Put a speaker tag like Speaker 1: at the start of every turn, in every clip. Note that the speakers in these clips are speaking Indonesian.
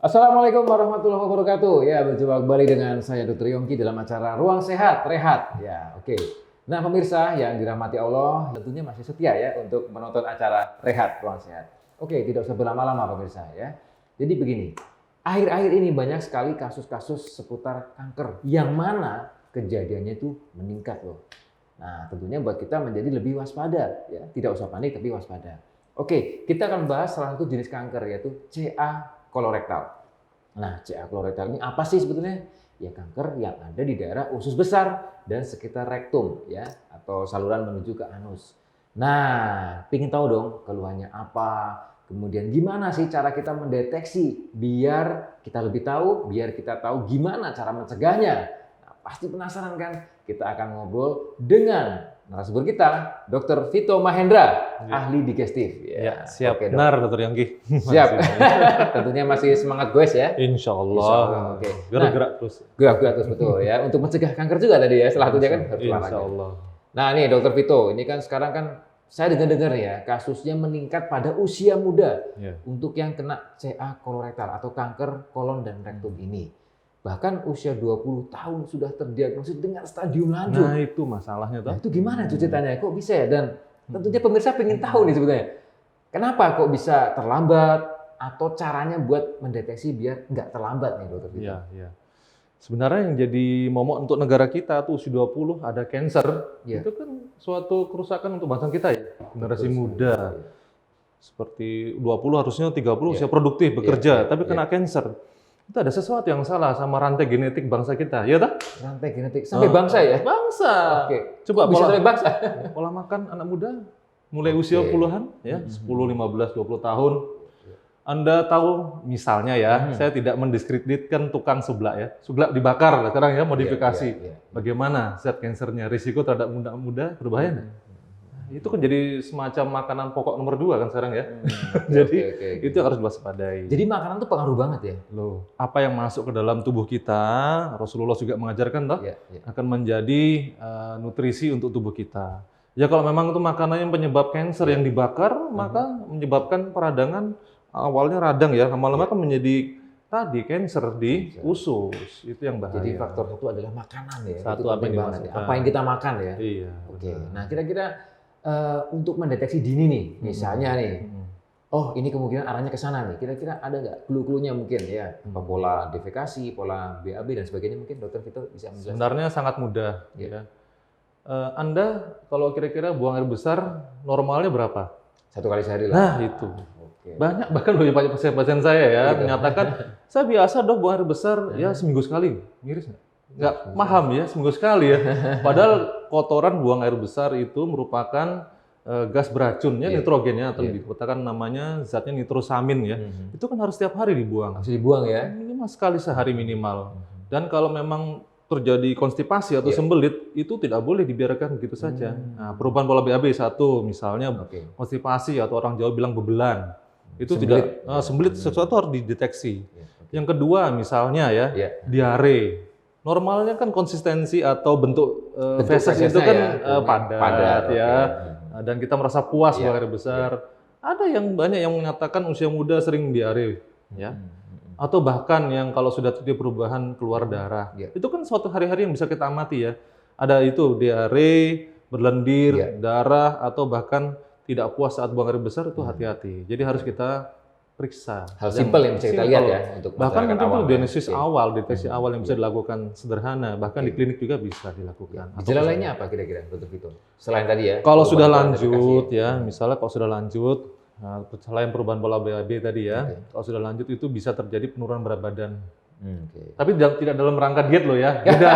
Speaker 1: Assalamualaikum warahmatullahi wabarakatuh. Ya, berjumpa kembali dengan saya Dr. Yongki dalam acara Ruang Sehat Rehat. Ya, oke. Nah, pemirsa yang dirahmati Allah, tentunya masih setia ya untuk menonton acara Rehat Ruang Sehat. Oke, tidak usah berlama-lama pemirsa ya. Jadi begini, akhir-akhir ini banyak sekali kasus-kasus seputar kanker yang mana kejadiannya itu meningkat loh. Nah, tentunya buat kita menjadi lebih waspada ya. Tidak usah panik tapi waspada. Oke, kita akan bahas salah satu jenis kanker yaitu CA kolorektal. Nah, CA kolorektal ini apa sih sebetulnya? Ya kanker yang ada di daerah usus besar dan sekitar rektum ya atau saluran menuju ke anus. Nah, ingin tahu dong keluhannya apa? Kemudian gimana sih cara kita mendeteksi biar kita lebih tahu, biar kita tahu gimana cara mencegahnya. Nah, pasti penasaran kan? Kita akan ngobrol dengan narasumber kita, Dr. Vito Mahendra, ahli digestif.
Speaker 2: Ya, siap.
Speaker 1: Oke,
Speaker 2: Benar, Dr. Yongki.
Speaker 1: Siap. Tentunya masih semangat goes ya.
Speaker 2: Insya Allah.
Speaker 1: Insya Allah. Oke.
Speaker 2: Gerak-gerak terus.
Speaker 1: Gerak-gerak terus betul ya. Untuk mencegah kanker juga tadi ya. Salah satunya kan harus
Speaker 2: Insya
Speaker 1: olahraga.
Speaker 2: Allah.
Speaker 1: Nah nih Dokter Vito, ini kan sekarang kan saya dengar-dengar ya kasusnya meningkat pada usia muda
Speaker 2: Ya.
Speaker 1: untuk yang kena CA kolorektal atau kanker kolon dan rektum ini. Bahkan usia 20 tahun sudah terdiagnosis dengan stadium lanjut.
Speaker 2: Nah, itu masalahnya
Speaker 1: Nah,
Speaker 2: toh.
Speaker 1: itu gimana itu ceritanya? Kok bisa ya? Dan tentunya pemirsa pengen tahu nih sebetulnya. Kenapa kok bisa terlambat atau caranya buat mendeteksi biar nggak terlambat nih Dokter Vito?
Speaker 2: Iya, iya. Sebenarnya yang jadi momok untuk negara kita tuh usia 20 ada cancer.
Speaker 1: Iya.
Speaker 2: Itu kan suatu kerusakan untuk bangsa kita ya. Generasi muda. Seperti 20 harusnya 30 usia produktif bekerja, tapi kena cancer. Itu ada sesuatu yang salah sama rantai genetik bangsa kita, ya tak?
Speaker 1: Rantai genetik sampai bangsa ya?
Speaker 2: Bangsa.
Speaker 1: Oke.
Speaker 2: Coba
Speaker 1: Bisa
Speaker 2: pola,
Speaker 1: sampai bangsa.
Speaker 2: pola makan anak muda mulai usia puluhan, ya 10, 15, 20 tahun. Anda tahu misalnya ya, saya tidak mendiskreditkan tukang seblak ya. Seblak dibakar lah sekarang ya, modifikasi.
Speaker 1: Iya.
Speaker 2: Bagaimana zat kansernya, risiko terhadap muda berbahaya nggak? Itu kan jadi semacam makanan pokok nomor 2 kan sekarang ya. Jadi
Speaker 1: Oke.
Speaker 2: itu yang harus diwaspadai.
Speaker 1: Jadi makanan tuh pengaruh banget ya?
Speaker 2: Loh, apa yang masuk ke dalam tubuh kita, Rasulullah juga mengajarkan toh,
Speaker 1: Iya.
Speaker 2: akan menjadi nutrisi untuk tubuh kita. Ya kalau memang itu makanan yang penyebab kanker yang dibakar, maka menyebabkan peradangan awalnya radang ya, lama-lama kan menjadi tadi kanker di usus. Itu yang bahaya.
Speaker 1: Jadi faktor satu adalah makanan ya.
Speaker 2: Satu
Speaker 1: Itu
Speaker 2: apa
Speaker 1: penting
Speaker 2: yang
Speaker 1: banget ya.
Speaker 2: dimasukkan.
Speaker 1: Apa yang kita makan ya?
Speaker 2: Iya.
Speaker 1: Oke.
Speaker 2: benar.
Speaker 1: Nah, kira-kira untuk mendeteksi dini nih, misalnya nih, oh ini kemungkinan arahnya ke sana nih. Kira-kira ada nggak clue-cluenya mungkin ya? Pola defekasi, pola BAB dan sebagainya mungkin Dokter Vito bisa menjelaskan.
Speaker 2: Sebenarnya sangat mudah.
Speaker 1: Iya.
Speaker 2: Ya. Anda kalau kira-kira buang air besar normalnya berapa?
Speaker 1: 1 kali sehari lah.
Speaker 2: Nah itu.
Speaker 1: Oke.
Speaker 2: Banyak bahkan banyak pasien-pasien saya ya menyatakan saya biasa dok buang air besar ya seminggu sekali. Miris nggak? Nggak paham ya seminggu sekali ya. Padahal kotoran buang air besar itu merupakan gas beracun ya nitrogennya atau dikatakan namanya zatnya nitrosamin ya. Itu kan harus setiap hari dibuang.
Speaker 1: Harus dibuang ya.
Speaker 2: Minimal sekali sehari minimal. Dan kalau memang terjadi konstipasi atau sembelit itu tidak boleh dibiarkan begitu saja. Nah, perubahan pola BAB satu misalnya konstipasi atau orang Jawa bilang bebelan. Itu
Speaker 1: Sembelit.
Speaker 2: tidak sembelit sesuatu harus dideteksi. Yang kedua misalnya ya diare. Normalnya kan konsistensi atau bentuk feses itu
Speaker 1: fesesnya
Speaker 2: kan
Speaker 1: ya,
Speaker 2: padat ya.
Speaker 1: oke.
Speaker 2: Dan kita merasa puas buang air besar. Ada yang banyak yang mengatakan usia muda sering diare ya. Atau bahkan yang kalau sudah terjadi perubahan keluar darah. Itu kan suatu hari-hari yang bisa kita amati ya. Ada itu diare, berlendir, darah atau bahkan tidak puas saat buang air besar itu hati-hati. Jadi harus kita periksa.
Speaker 1: Hal simpel yang bisa kita lihat ya untuk
Speaker 2: Bahkan
Speaker 1: masyarakat
Speaker 2: mungkin itu
Speaker 1: awam.
Speaker 2: diagnosis awal, deteksi awal yang bisa dilakukan sederhana. Bahkan di klinik juga bisa dilakukan.
Speaker 1: Gejala lainnya apa kira-kira Dokter Vito? Selain tadi ya.
Speaker 2: Kalau sudah
Speaker 1: perubahan
Speaker 2: lanjut
Speaker 1: identifikasi.
Speaker 2: ya, misalnya kalau sudah lanjut, selain perubahan pola BAB tadi ya, kalau sudah lanjut itu bisa terjadi penurunan berat badan. Tapi tidak dalam rangka diet loh ya. Beda.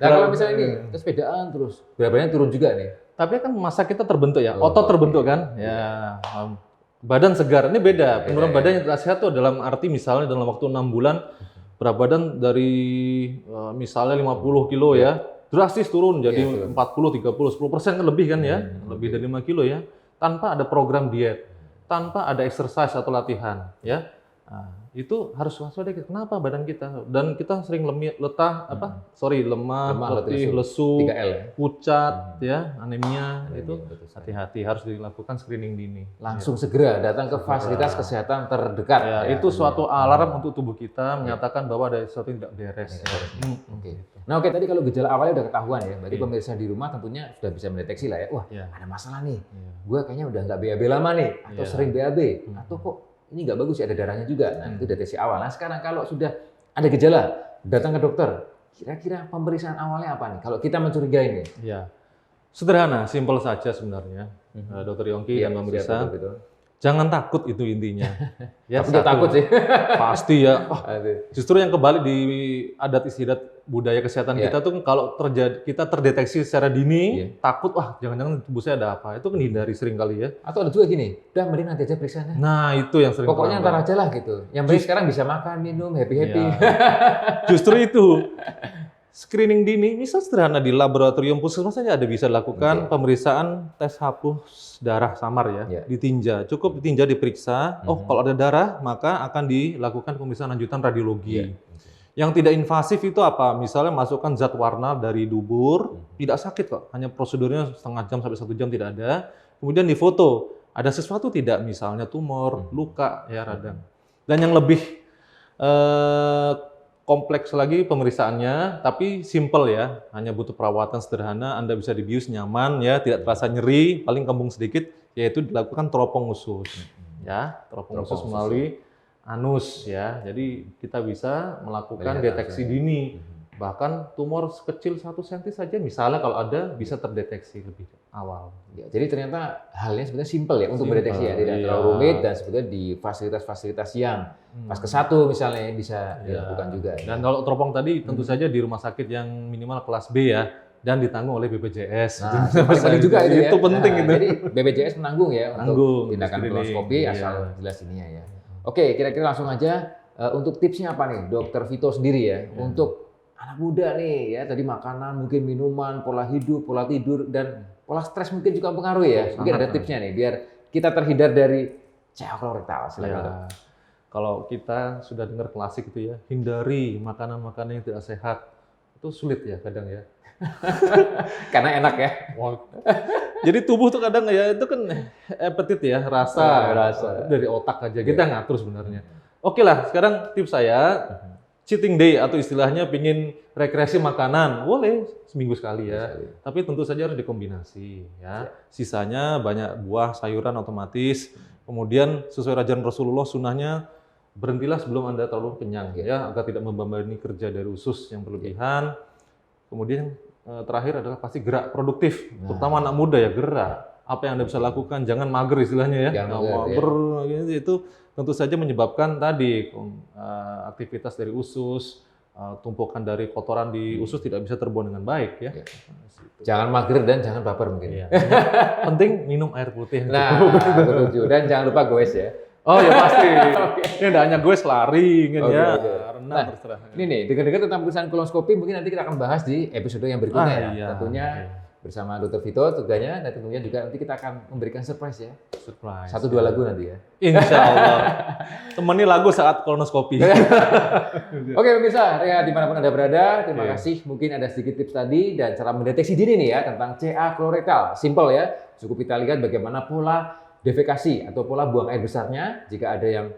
Speaker 1: Nah kalau misalnya ini kesepedaan terus, berat badannya turun juga nih.
Speaker 2: Tapi kan masa kita terbentuk ya, otot terbentuk kan, ya badan segar. Ini beda. Penurunan badan yang tidak sehat itu dalam arti misalnya dalam waktu 6 bulan berat badan dari misalnya 50 kilo ya, drastis turun jadi 40, 30, 10% kan lebih kan ya, lebih dari 5 kilo ya, tanpa ada program diet, tanpa ada exercise atau latihan ya. Nah, itu harus waspada. Kenapa badan kita? Dan kita sering lemah, letih, lesu,
Speaker 1: 3L ya.
Speaker 2: pucat, ya, anemia,
Speaker 1: Iya,
Speaker 2: itu
Speaker 1: betul sekali.
Speaker 2: hati-hati, harus dilakukan screening dini.
Speaker 1: Langsung segera datang ke fasilitas kesehatan terdekat.
Speaker 2: Ya, itu suatu alarm untuk tubuh kita menyatakan bahwa ada sesuatu yang tidak beres.
Speaker 1: Oke. Nah, tadi kalau gejala awalnya udah ketahuan ya, berarti pemirsa di rumah tentunya sudah bisa mendeteksi lah ya. Wah, ada masalah nih. Gue kayaknya udah nggak BAB lama nih, atau sering BAB, atau kok ini nggak bagus ya, ada darahnya juga. Nah, itu deteksi awal. Nah, sekarang kalau sudah ada gejala, datang ke dokter. Kira-kira pemeriksaan awalnya apa nih? Kalau kita mencurigai nih.
Speaker 2: Ya, sederhana, simpel saja sebenarnya. Dokter Yongki dan pemirsa. Jangan takut, itu intinya.
Speaker 1: Ya, takut sih.
Speaker 2: Pasti ya. Justru yang kebalik di adat istiadat budaya kesehatan kita tuh, kalau kita terdeteksi secara dini, takut, wah jangan-jangan tubuh saya ada apa. Itu kan hindari sering kali ya.
Speaker 1: Atau ada juga gini, udah mending nanti aja periksanya.
Speaker 2: Nah, itu yang sering.
Speaker 1: Pokoknya ntar aja lah gitu. Yang penting sekarang bisa makan, minum, happy-happy.
Speaker 2: Justru itu. Screening dini, misal sederhana di laboratorium puskesmas saja ada bisa dilakukan pemeriksaan tes hapus darah samar ya, ditinja. Cukup ditinja, diperiksa. Oh, kalau ada darah, maka akan dilakukan pemeriksaan lanjutan radiologi. Yang tidak invasif itu apa? Misalnya masukkan zat warna dari dubur, tidak sakit kok. Hanya prosedurnya setengah jam sampai 1 jam tidak ada. Kemudian difoto, ada sesuatu tidak? Misalnya tumor, luka, ya radang. Dan yang lebih kompleks lagi pemeriksaannya, tapi simple ya, hanya butuh perawatan sederhana, Anda bisa dibius nyaman ya, tidak terasa nyeri, paling kembung sedikit, yaitu dilakukan teropong usus. Ya, teropong usus melalui anus ya. Jadi kita bisa melakukan deteksi dini. Bahkan tumor sekecil 1 cm saja misalnya kalau ada bisa terdeteksi lebih awal.
Speaker 1: Ya, jadi ternyata halnya sebenarnya simpel ya untuk mendeteksi ya, tidak terlalu rumit, dan sebetulnya di fasilitas-fasilitas yang Fas ke-1 misalnya bisa dilakukan juga.
Speaker 2: Dan kalau teropong tadi tentu saja di rumah sakit yang minimal kelas B ya, dan ditanggung oleh BPJS.
Speaker 1: Nah, penting juga itu ya.
Speaker 2: Itu penting itu.
Speaker 1: Jadi BPJS menanggung ya untuk tindakan kolonoskopi asal jelas ininya ya. Oke, kira-kira langsung aja untuk tipsnya apa nih, Dokter Vito sendiri ya, untuk anak muda nih ya, tadi makanan, mungkin minuman, pola hidup, pola tidur, dan pola stres mungkin juga mempengaruhi ya. Mungkin ada tipsnya nih biar kita terhindar dari CA kolorektal. Silakan.
Speaker 2: Kalau kita sudah dengar klasik itu ya, hindari makanan-makanan yang tidak sehat. Itu sulit ya kadang ya.
Speaker 1: Karena enak ya.
Speaker 2: Jadi tubuh tuh kadang ya, itu kan appetite ya, rasa dari otak aja. Kita ngatur sebenarnya. Oke lah, sekarang tips saya, cheating day atau istilahnya pingin rekreasi makanan, boleh seminggu sekali ya. Tapi tentu saja harus dikombinasi ya. Sisanya banyak buah, sayuran otomatis. Kemudian sesuai ajaran Rasulullah, sunnahnya berhentilah sebelum Anda terlalu kenyang ya, agar tidak membebani kerja dari usus yang berlebihan. Kemudian terakhir adalah pasti gerak produktif, terutama anak muda ya, gerak. Apa yang Anda bisa lakukan, jangan mager istilahnya ya. Mager itu tentu saja menyebabkan tadi aktivitas dari usus, tumpukan dari kotoran di usus tidak bisa terbuang dengan baik ya.
Speaker 1: Jangan mager dan jangan baper mungkin.
Speaker 2: Penting minum air putih.
Speaker 1: Nah, setuju. Dan jangan lupa goes ya.
Speaker 2: Oh ya pasti. Ini tidak hanya gue lari kan ya.
Speaker 1: Nah, ini nih, dengar-dengar tentang pemeriksaan kolonoskopi mungkin nanti kita akan bahas di episode yang berikutnya ya. Tentunya bersama Dr. Vito tentunya, dan tentunya juga nanti kita akan memberikan surprise ya.
Speaker 2: Surprise.
Speaker 1: 1-2 lagu nanti ya.
Speaker 2: Insya Allah. Temani lagu saat kolonoskopi.
Speaker 1: Oke pemirsa, ya dimanapun Anda berada, terima kasih. Mungkin ada sedikit tips tadi dan cara mendeteksi dini nih ya tentang CA kolorektal. Simple ya. Cukup kita lihat bagaimana pola defekasi atau pola buang air besarnya jika ada yang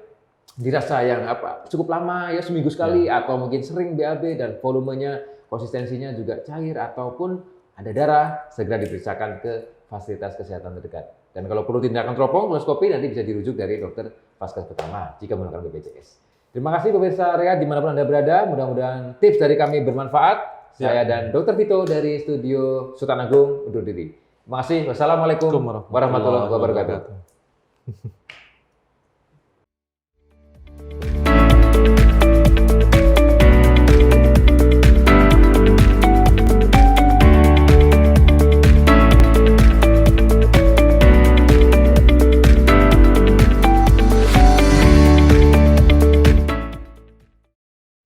Speaker 1: dirasa yang cukup lama ya, seminggu sekali, atau mungkin sering BAB dan volumenya, konsistensinya juga cair ataupun ada darah, segera diperiksakan ke fasilitas kesehatan terdekat. Dan kalau perlu tindakan teropong kolonoskopi nanti bisa dirujuk dari dokter Vaskes pertama jika menggunakan BPJS. Terima kasih pemirsa Rea dimanapun Anda berada, mudah-mudahan tips dari kami bermanfaat. Saya dan Dr. Vito dari studio Sultan Agung undur diri. Terima kasih. Wassalamualaikum warahmatullahi wabarakatuh.